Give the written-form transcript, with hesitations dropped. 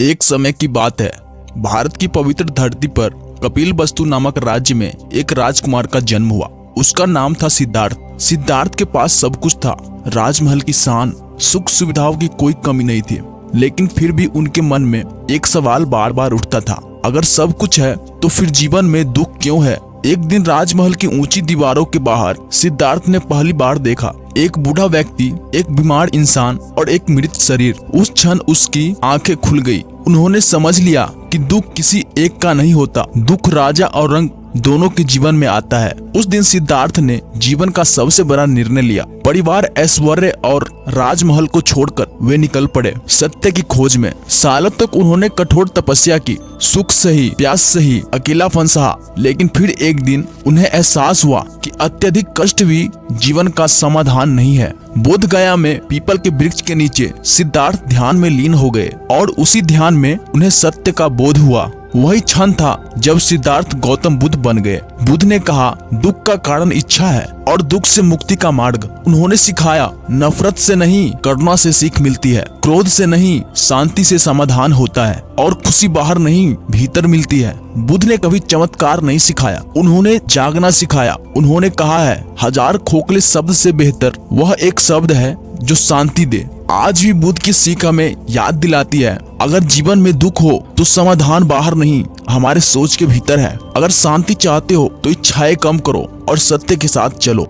एक समय की बात है। भारत की पवित्र धरती पर कपिलवस्तु नामक राज्य में एक राजकुमार का जन्म हुआ। उसका नाम था सिद्धार्थ। सिद्धार्थ के पास सब कुछ था, राजमहल की शान, सुख सुविधाओं की कोई कमी नहीं थी। लेकिन फिर भी उनके मन में एक सवाल बार बार उठता था, अगर सब कुछ है तो फिर जीवन में दुख क्यों है। एक दिन राजमहल की ऊंची दीवारों के बाहर सिद्धार्थ ने पहली बार देखा एक बूढ़ा व्यक्ति, एक बीमार इंसान और एक मृत शरीर। उस क्षण उसकी आंखें खुल गई। उन्होंने समझ लिया कि दुख किसी एक का नहीं होता, दुख राजा और रंग दोनों के जीवन में आता है। उस दिन सिद्धार्थ ने जीवन का सबसे बड़ा निर्णय लिया। परिवार, ऐश्वर्य और राजमहल को छोड़कर वे निकल पड़े सत्य की खोज में। सालों तक उन्होंने कठोर तपस्या की, सुख सही, प्यास सही, अकेलापन सहा। लेकिन फिर एक दिन उन्हें एहसास हुआ कि अत्यधिक कष्ट भी जीवन का समाधान नहीं है। बोध गया में पीपल के वृक्ष के नीचे सिद्धार्थ ध्यान में लीन हो गए और उसी ध्यान में उन्हें सत्य का बोध हुआ। वही क्षण था जब सिद्धार्थ गौतम बुद्ध बन गए। बुद्ध ने कहा, दुख का कारण इच्छा है और दुख से मुक्ति का मार्ग। उन्होंने सिखाया, नफरत से नहीं करुणा से सीख मिलती है, क्रोध से नहीं शांति से समाधान होता है और खुशी बाहर नहीं भीतर मिलती है। बुद्ध ने कभी चमत्कार नहीं सिखाया, उन्होंने जागना सिखाया। उन्होंने कहा है, हजार खोखले शब्द से बेहतर वह एक शब्द है जो शांति दे। आज भी बुद्ध की सीख हमें याद दिलाती है, अगर जीवन में दुख हो तो समाधान बाहर नहीं, हमारे सोच के भीतर है। अगर शांति चाहते हो तो इच्छाएं कम करो और सत्य के साथ चलो।